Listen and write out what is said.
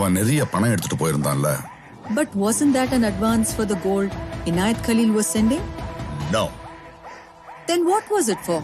அவன் நிறைய பணம் எடுத்துட்டு போயிருந்தான்ல. But wasn't that an advance for the gold Inayat Khalil was sending? No. Then what was it for?